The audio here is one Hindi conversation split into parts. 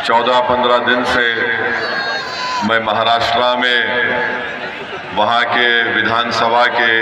14-15 दिन से मैं महाराष्ट्र में वहाँ के विधानसभा के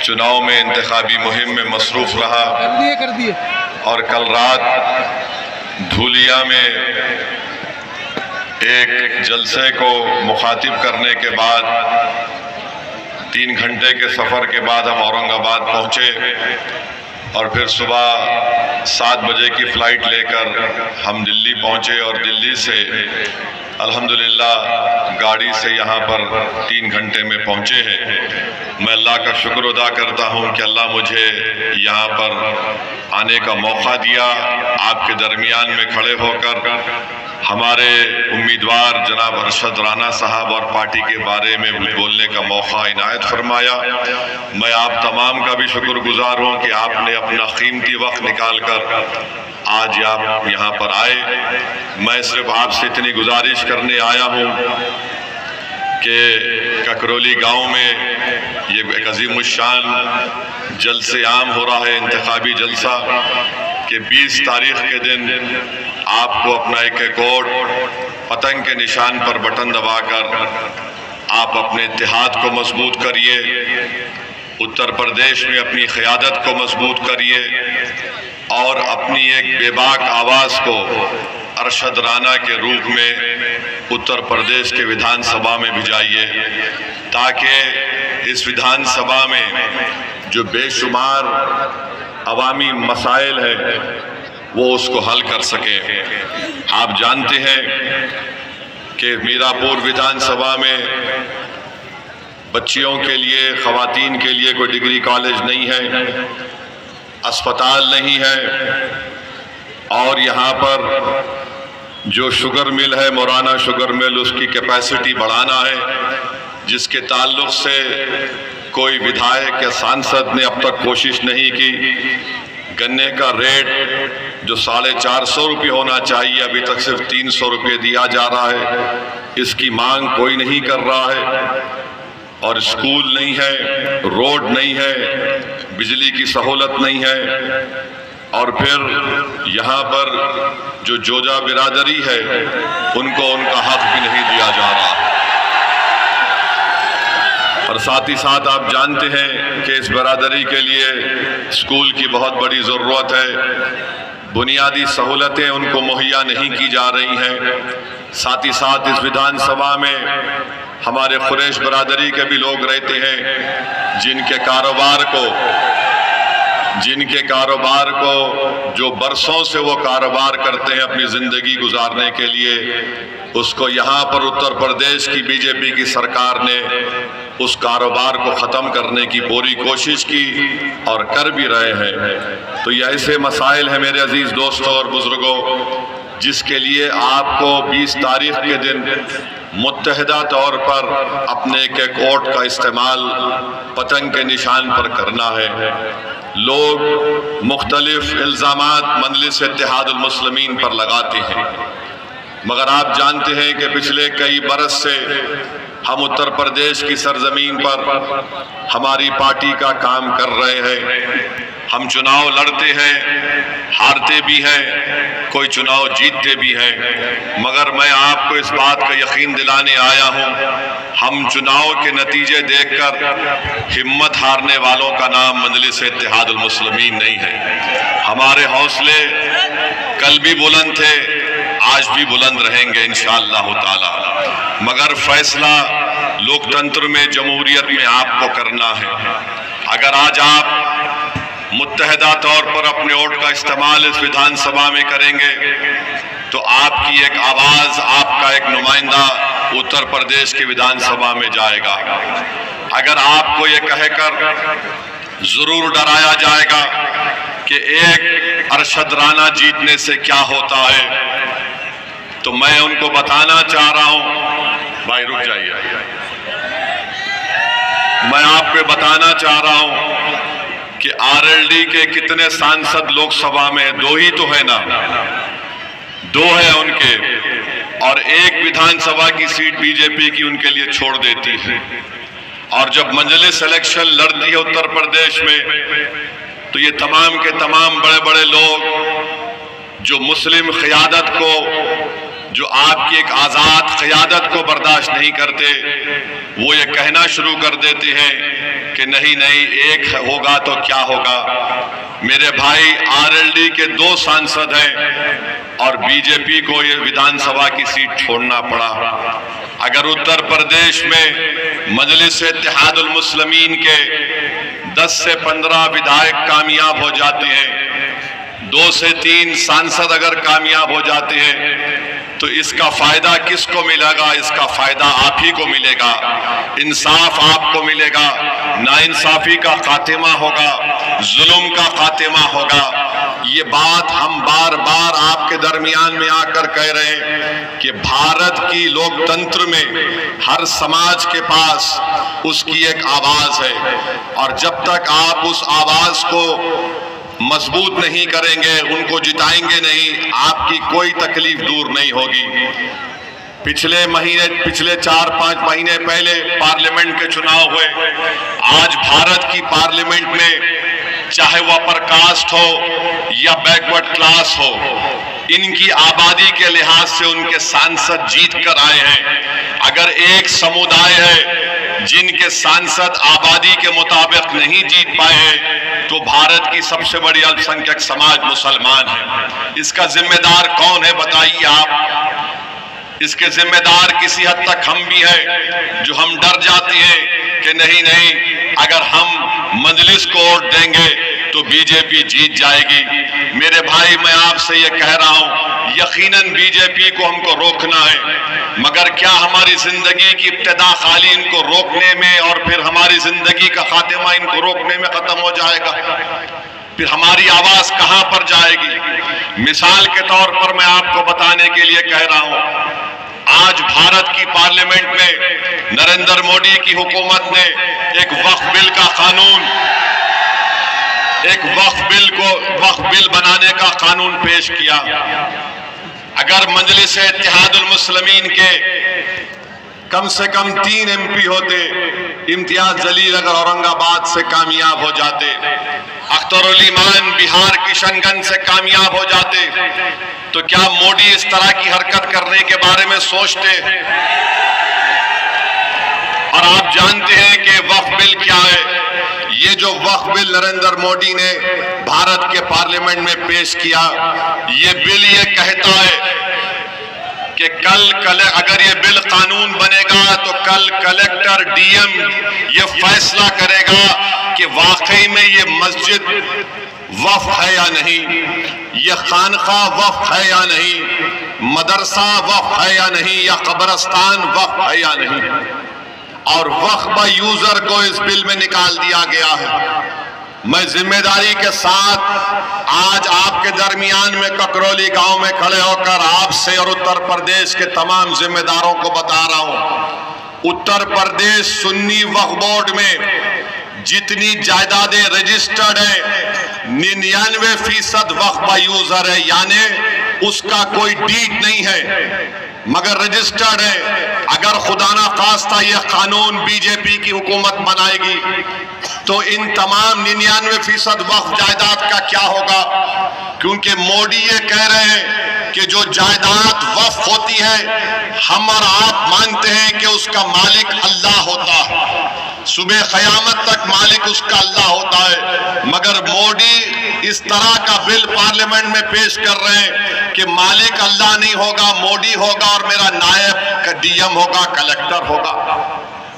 चुनाव में इंतखाबी मुहिम में मसरूफ़ रहा और कल रात धूलिया में एक जलसे को मुखातिब करने के बाद 3 घंटे के सफ़र के बाद हम औरंगाबाद पहुँचे और फिर सुबह 7 बजे की फ़्लाइट लेकर हम दिल्ली पहुँचे और दिल्ली से अल्हम्दुलिल्लाह गाड़ी से यहाँ पर 3 घंटे में पहुँचे हैं। मैं अल्लाह का शुक्र अदा करता हूँ कि अल्लाह मुझे यहाँ पर आने का मौका दिया, आपके दरमियान में खड़े होकर हमारे उम्मीदवार जनाब अरशद राना साहब और पार्टी के बारे में बोलने का मौका इनायत फरमाया। मैं आप तमाम का भी शुक्रगुजार हूँ कि आपने अपना कीमती वक्त निकाल कर आज आप यहाँ पर आए। मैं सिर्फ आपसे इतनी गुजारिश करने आया हूँ कि ककरौली गांव में ये एक अज़ीमुश्शान जलसे आम हो रहा है, इंतखाबी जलसा, कि 20 तारीख के दिन आपको अपना एक वोट पतंग के निशान पर बटन दबाकर आप अपने इत्तेहाद को मजबूत करिए, उत्तर प्रदेश में अपनी क़यादत को मजबूत करिए और अपनी एक बेबाक आवाज़ को अरशद राना के रूप में उत्तर प्रदेश के विधानसभा में भिजाइए, ताकि इस विधानसभा में जो बेशुमार अवामी मसाइल है वो उसको हल कर सके। आप जानते हैं कि मीरापुर विधानसभा में बच्चियों के लिए, ख़वातीन के लिए कोई डिग्री कॉलेज नहीं है, अस्पताल नहीं है और यहाँ पर जो शुगर मिल है, मोराना शुगर मिल, उसकी कैपेसिटी बढ़ाना है, जिसके ताल्लुक़ से कोई विधायक या सांसद ने अब तक कोशिश नहीं की। गन्ने का रेट जो 450 रुपये होना चाहिए अभी तक सिर्फ 300 रुपये दिया जा रहा है, इसकी मांग कोई नहीं कर रहा है। और स्कूल नहीं है, रोड नहीं है, बिजली की सहूलत नहीं है और फिर यहाँ पर जो जोजा बिरादरी है उनको उनका हक भी नहीं दिया जा रहा। और साथ ही साथ आप जानते हैं कि इस बरादरी के लिए स्कूल की बहुत बड़ी ज़रूरत है, बुनियादी सहूलतें उनको मुहैया नहीं की जा रही हैं। साथ ही साथ इस विधानसभा में हमारे कुरैश बरादरी के भी लोग रहते हैं जिनके कारोबार को जो बरसों से वो कारोबार करते हैं अपनी ज़िंदगी गुजारने के लिए, उसको यहाँ पर उत्तर प्रदेश की बीजेपी की सरकार ने उस कारोबार को ख़त्म करने की पूरी कोशिश की और कर भी रहे हैं। तो ये ऐसे मसाइल हैं मेरे अजीज़ दोस्तों और बुज़ुर्गों, जिसके लिए आपको 20 तारीख के दिन मुत्तहिदा तौर पर अपने एक वोट का इस्तेमाल पतंग के निशान पर करना है। लोग मुख्तलिफ इल्ज़ामात मजलिस इत्तेहादुल मुस्लिमीन पर लगाते हैं, मगर आप जानते हैं कि पिछले कई बरस से हम उत्तर प्रदेश की सरजमीन पर हमारी पार्टी का काम कर रहे हैं। हम चुनाव लड़ते हैं, हारते भी हैं, कोई चुनाव जीतते भी हैं, मगर मैं आपको इस बात का यकीन दिलाने आया हूं, हम चुनाव के नतीजे देखकर हिम्मत हारने वालों का नाम मजलिस इत्तेहादुल मुस्लिमीन नहीं है। हमारे हौसले कल भी बुलंद थे, आज भी बुलंद रहेंगे इंशाअल्लाह ताला, मगर फैसला लोकतंत्र में, जमहूरियत में आपको करना है। अगर आज आप मुत्तहिदा तौर पर अपने वोट का इस्तेमाल इस विधानसभा में करेंगे तो आपकी एक आवाज़, आपका एक नुमाइंदा उत्तर प्रदेश की विधानसभा में जाएगा। अगर आपको ये कहकर ज़रूर डराया जाएगा कि एक अरशद राना जीतने से क्या होता है, तो मैं उनको बताना चाह रहा हूं, भाई रुक जाइए, मैं आपको बताना चाह रहा हूं कि आरएलडी के कितने सांसद लोकसभा में, 2 ही तो है ना, 2 है उनके, और एक विधानसभा की सीट बीजेपी की उनके लिए छोड़ देती है। और जब मजलिस इलेक्शन लड़ती है उत्तर प्रदेश में तो ये तमाम के तमाम बड़े बड़े लोग जो मुस्लिम क़यादत को जो आपकी एक आज़ाद क़यादत को बर्दाश्त नहीं करते, वो ये कहना शुरू कर देते हैं कि नहीं नहीं एक होगा तो क्या होगा। मेरे भाई आरएलडी के 2 सांसद हैं और बीजेपी को ये विधानसभा की सीट छोड़ना पड़ा। अगर उत्तर प्रदेश में मजलिस इत्तेहादुल मुस्लिमीन के 10 से 15 विधायक कामयाब हो जाते हैं, 2 से 3 सांसद अगर कामयाब हो जाते हैं, तो इसका फायदा किसको मिलेगा? इसका फायदा आप ही को मिलेगा, इंसाफ आपको मिलेगा, नाइंसाफी का खात्मा होगा, जुल्म का खात्मा होगा। ये बात हम बार बार आपके दरमियान में आकर कह रहे हैं कि भारत की लोकतंत्र में हर समाज के पास उसकी एक आवाज है, और जब तक आप उस आवाज को मजबूत नहीं करेंगे, उनको जिताएंगे नहीं, आपकी कोई तकलीफ दूर नहीं होगी। पिछले 4-5 महीने पहले पार्लियामेंट के चुनाव हुए। आज भारत की पार्लियामेंट में चाहे वह अपर कास्ट हो या बैकवर्ड क्लास हो, इनकी आबादी के लिहाज से उनके सांसद जीत कर आए हैं। अगर एक समुदाय है जिनके सांसद आबादी के मुताबिक नहीं जीत पाए, तो भारत की सबसे बड़ी अल्पसंख्यक समाज मुसलमान है। इसका जिम्मेदार कौन है बताइए आप? इसके जिम्मेदार किसी हद तक हम भी हैं, जो हम डर जाते हैं कि नहीं नहीं अगर हम मजलिस को वोट देंगे तो बीजेपी जीत जाएगी। मेरे भाई, मैं आपसे ये कह रहा हूं, यकीनन बीजेपी को हमको रोकना है, मगर क्या हमारी जिंदगी की इब्तिदा खाली इनको रोकने में और फिर हमारी जिंदगी का खात्मा इनको रोकने में खत्म हो जाएगा? फिर हमारी आवाज कहां पर जाएगी? मिसाल के तौर पर मैं आपको बताने के लिए कह रहा हूं, आज भारत की पार्लियामेंट में नरेंद्र मोदी की हुकूमत ने एक वक्फ बिल का कानून, एक वक्फ बिल बनाने का कानून पेश किया। अगर मजलिस इत्तेहादुल मुस्लिमीन के कम से कम 3 MP होते, इम्तियाज जलील अगर औरंगाबाद से कामयाब हो जाते, अख्तरुल ईमान बिहार किशनगंज से कामयाब हो जाते, तो क्या मोदी इस तरह की हरकत करने के बारे में सोचते? और आप जानते हैं कि वक्फ बिल क्या है? ये जो वक्फ बिल नरेंद्र मोदी ने भारत के पार्लियामेंट में पेश किया, ये बिल ये कहता है कि कल अगर ये बिल कानून बनेगा तो कल कलेक्टर डीएम ये फैसला करेगा कि वाकई में ये मस्जिद वक्फ है या नहीं, ये खानका वक्फ है या नहीं, मदरसा वक्फ है या नहीं, या कब्रिस्तान वक्फ है या नहीं। और वक्फ यूजर को इस बिल में निकाल दिया गया है। मैं जिम्मेदारी के साथ आज आपके दरमियान में ककरौली गांव में खड़े होकर आपसे और उत्तर प्रदेश के तमाम जिम्मेदारों को बता रहा हूं, उत्तर प्रदेश सुन्नी वक्फ बोर्ड में जितनी जायदादें रजिस्टर्ड है 99% वक्फ यूजर है, यानी उसका कोई डीड नहीं है मगर रजिस्टर्ड है। अगर खुदा ना खास्ता यह कानून बीजेपी की हुकूमत बनाएगी तो इन तमाम 99% वक्फ जायदाद का क्या होगा? क्योंकि मोदी ये कह रहे हैं कि जो जायदाद वक्फ होती है, हम और आप मानते हैं कि उसका मालिक अल्लाह होता है, सुबह क़यामत तक मालिक उसका अल्लाह होता है, मगर मोदी इस तरह का बिल पार्लियामेंट में पेश कर रहे हैं कि मालिक अल्लाह नहीं होगा, मोदी होगा और मेरा नायब डीएम होगा, कलेक्टर होगा।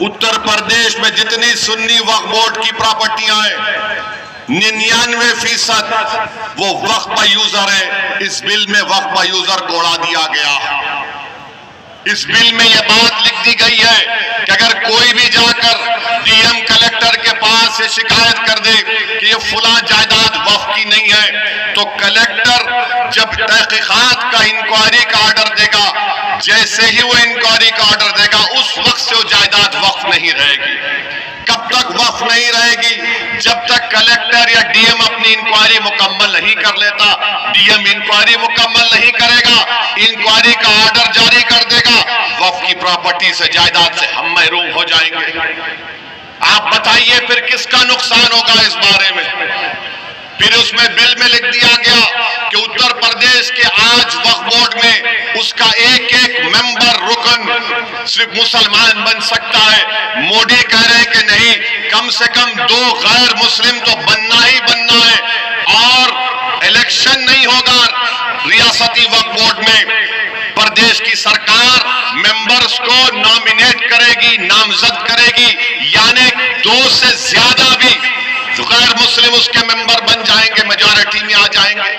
उत्तर प्रदेश में जितनी सुन्नी वक्फ बोर्ड की प्रॉपर्टियां हैं 99% वो वक्फ यूजर है। इस बिल में वक्फ यूजर को उड़ा दिया गया। इस बिल में यह बात लिख दी गई है कि अगर कोई भी जाकर डीएम कलेक्टर के पास से शिकायत कर दे कि ये फुला जायदाद वक्फ की नहीं है, तो कलेक्टर जब तहकीकात का इंक्वायरी का ऑर्डर देगा, जैसे ही वो इंक्वायरी का ऑर्डर देगा उस वक्त से वो जायदाद वक्फ नहीं रहेगी। कब तक वक्फ नहीं रहेगी? जब तक कलेक्टर या डीएम अपनी इंक्वायरी मुकम्मल नहीं कर लेता। डीएम इंक्वायरी मुकम्मल नहीं करेगा, इंक्वायरी का ऑर्डर जारी कर देगा, वक्फ की प्रॉपर्टी से, जायदाद से हम महरूम हो जाएंगे। आप बताइए फिर किसका नुकसान होगा इस बारे में? फिर उसमें बिल में लिख दिया गया कि उत्तर प्रदेश के आज वक्फ बोर्ड में उसका एक रुकन सिर्फ मुसलमान बन सकता है। मोदी कह रहे हैं कि नहीं, कम से कम 2 गैर मुस्लिम तो बनना ही बनना है और इलेक्शन नहीं होगा रियासती वक्फ बोर्ड में। प्रदेश की सरकार मेंबर्स को नॉमिनेट करेगी, नामजद करेगी, यानी 2 से ज्यादा भी गैर मुस्लिम उसके मेंबर बन जाएंगे, मेजॉरिटी में आ जाएंगे।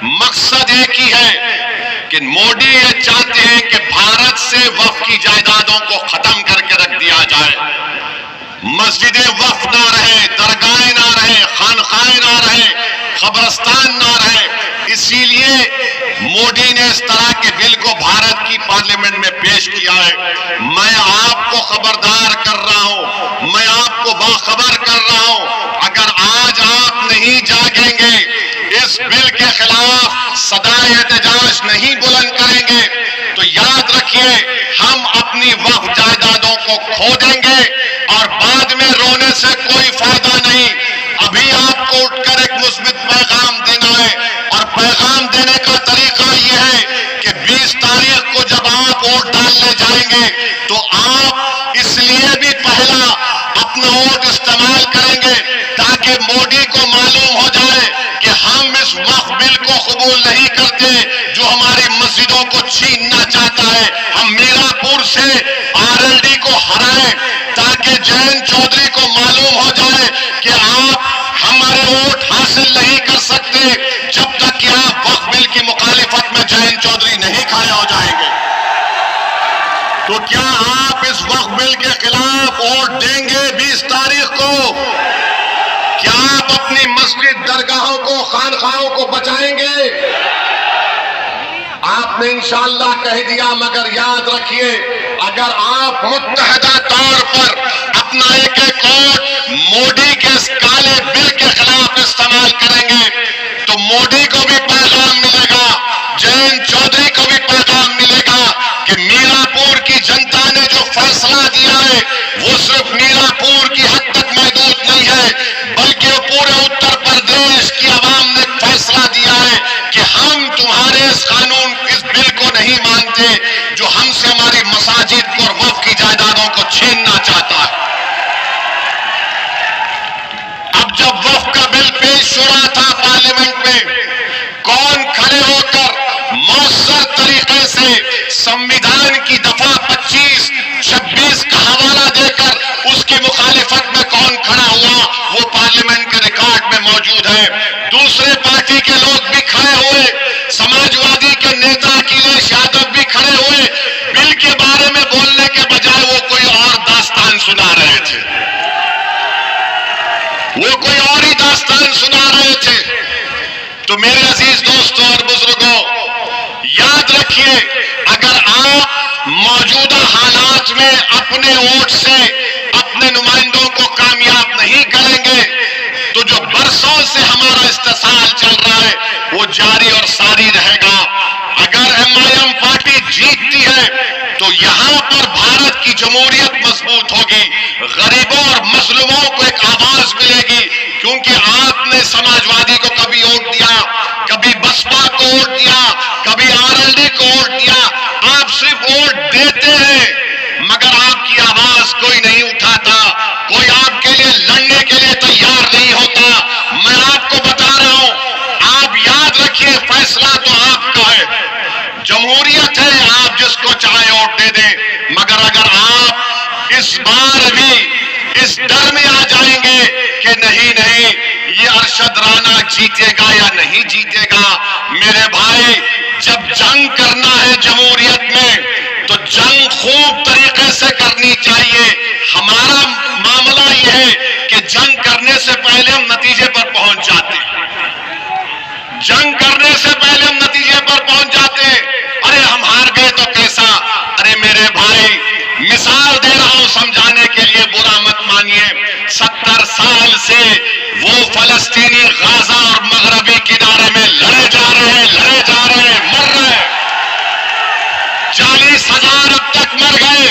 मकसद एक ही है कि मोदी ये चाहते हैं कि भारत से वक्फ की जायदादों को खत्म करके रख दिया जाए। मस्जिदें वक्फ ना रहे, दरगाहें ना रहे, खानखाएं ना रहे, कब्रिस्तान ना रहे। इसीलिए मोदी ने इस तरह के बिल को भारत की पार्लियामेंट में पेश किया है। मैं आपको खबरदार कर रहा हूं, मैं आपको बाखबर कर रहा हूं, अगर आज आप नहीं जागेंगे, इस बिल के खिलाफ सदाए एहतजाज नहीं बुलंद करेंगे, तो याद रखिए हम अपनी वक्फ जायदादों को खो देंगे और बाद में रोने से कोई फायदा नहीं। अभी आपको उठकर एक मुस्बित पैगाम देना है और पैगाम देने का तरीका यह है कि 20 तारीख को जब आप वोट डालने जाएंगे तो आप इसलिए भी पहला अपना वोट इस्तेमाल करेंगे ताकि मोदी को मालूम हो जाए कि हम इस वक्फ बिल को कबूल नहीं करते जो हमारी मस्जिदों को छीनना चाहता है। हम मीरापुर से आरएलडी को हराएं ताकि जयंत चौधरी को मालूम हो जाए कि आप हमारे वोट हासिल नहीं कर सकते जब तक कि आप वक्फ बिल की मुखालिफत में जयंत चौधरी नहीं खड़े हो जाएंगे। तो क्या आप इस वक्फ बिल के खिलाफ वोट देंगे 20 तारीख को? क्या आप अपनी मस्जिद, दरगाहों को, खानखाहों को बचाएंगे? आपने इंशाअल्लाह कह दिया, मगर याद रखिए अगर आप मुत्तहदा तौर पर अपना एक वोट मोदी के इस काले बिल के खिलाफ इस्तेमाल करेंगे तो मोदी को भी पैगाम मिलेगा, जयंत चौधरी को भी पैगाम मिलेगा कि मीरापुर की जनता ने जो फैसला दिया है वो सिर्फ मीरापुर की हद तक महदूद नहीं है, बल्कि पूरे उत्तर प्रदेश की आवाम ने फैसला दिया है कि हम तुम्हारे इस कानून, इस बिल को नहीं मानते जो हमसे हमारी मसाजिद को और वक्फ की जायदादों को छीनना चाहता है। अब जब वक्फ का बिल पेश हो रहा था पार्लियामेंट में, कौन खड़े होकर मौसर तरीके से संविधान की दफा 25, 26 का हवाला देकर उसकी मुखालिफत में कौन खड़ा हुआ वो पार्लियामेंट के रिकॉर्ड में मौजूद है। दूसरे पार्टी के लोग भी खड़े हुए, समाजवादी के नेता अखिलेश यादव भी खड़े हुए, बिल के बारे में बोलने के बजाय वो कोई और दास्तान सुना रहे थे, वो कोई और ही दास्तान सुना रहे थे। तो मेरे अजीज दोस्तों और बुजुर्गों, याद रखिए अगर आप मौजूदा हालात में अपने वोट से अपने नुमाइंदों को कामयाब नहीं करेंगे तो जो बरसों से हमारा इस्तेसाल चल रहा है वो जारी और सारी रहेगा। अगर एमआईएम पार्टी जीतती है तो यहां पर भारत की जमहूरियत मजबूत होगी, गरीबों और मजलूमों को एक आवाज मिलेगी, क्योंकि आपने समाजवादी को कभी वोट दिया, कभी बसपा को वोट दिया, कभी आरएलडी को वोट दिया। आप सिर्फ वोट देते हैं मगर आपकी आवाज कोई नहीं उठाता, कोई आपके लिए लड़ने के लिए तैयार नहीं होता। मैं आपको बता रहा हूं, आप याद रखिए फैसला तो आपका है, जमहूरियत है, आप जिसको चाहे वोट दे दें, मगर अगर आप इस बार भी इस डर में आ जाएंगे कि नहीं नहीं ये अरशद राना जीतेगा या नहीं जीतेगा, मेरे भाई जब जंग करना है जमहूरियत में तो जंग खूब तरीके से करनी चाहिए। हमारा मामला यह है कि जंग करने से पहले हम नतीजे पर पहुंच जाते हैं, जंग करने से पहले हम नतीजे पर पहुंच जाते हैं। अरे हम हार गए तो कैसा, अरे मेरे भाई मिसाल दे रहा हूं समझाने के लिए, बुरा मत मानिए। 70 साल से वो फलस्तीनी गाजा और मगरबी किनारे में लड़े जा रहे हैं, मर रहे हैं। 40,000 अब तक मर गए,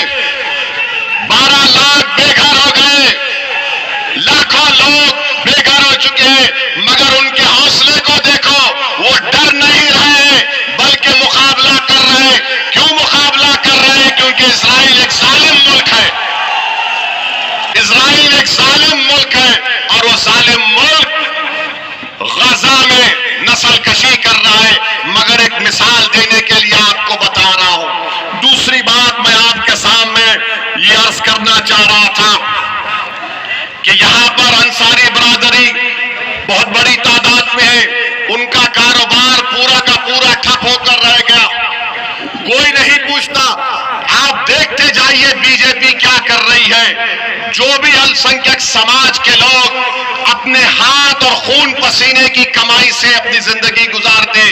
12 लाख बेघर हो गए, लाखों लोग बेघर हो चुके हैं, मगर उनके हौसले को देखो, वो डर नहीं रहे बल्कि मुकाबला कर रहे हैं। क्यों मुकाबला कर रहे हैं? कि इजराइल एक जालिम मुल्क है, इजराइल एक जालिम मुल्क है और वो जालिम मुल्क गजा में नस्ल कशी कर रहा है। मगर एक मिसाल देने के लिए आपको बता रहा हूं। दूसरी बात मैं आपके सामने ये अर्ज करना चाह रहा था कि यहां पर अंसारी बरादरी बहुत बड़ी तादाद में है, उनका कारोबार पूरा का पूरा ठप होकर रह गया, कोई नहीं पूछता। आप देखते जाइए बीजेपी क्या कर रही है। जो भी अल्पसंख्यक समाज के लोग अपने हाथ और खून पसीने की कमाई से अपनी जिंदगी गुजारते,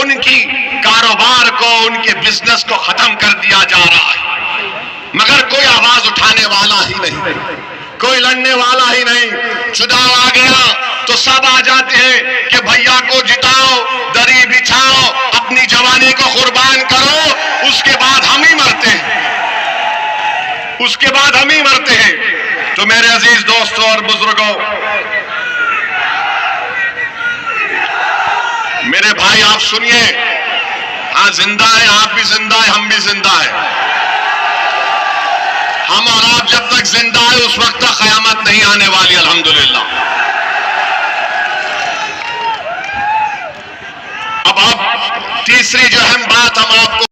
उनकी कारोबार को, उनके बिजनेस को खत्म कर दिया जा रहा है, मगर कोई आवाज उठाने वाला ही नहीं, कोई लड़ने वाला ही नहीं। चुनाव आ गया तो सब आ जाते हैं कि भैया को जिताओ, दरी बिछाओ, अपनी जवानी को कुर्बान करो, उसके बाद हम ही मरते हैं, उसके बाद हम ही मरते हैं। तो मेरे अजीज दोस्तों और बुजुर्गों, मेरे भाई आप सुनिए, हाँ जिंदा है, आप भी जिंदा है, हम भी जिंदा है। हम और आप जब तक जिंदा है उस वक्त तक कयामत नहीं आने वाली, अल्हम्दुलिल्लाह। अब तीसरी जो अहम बात हम आपको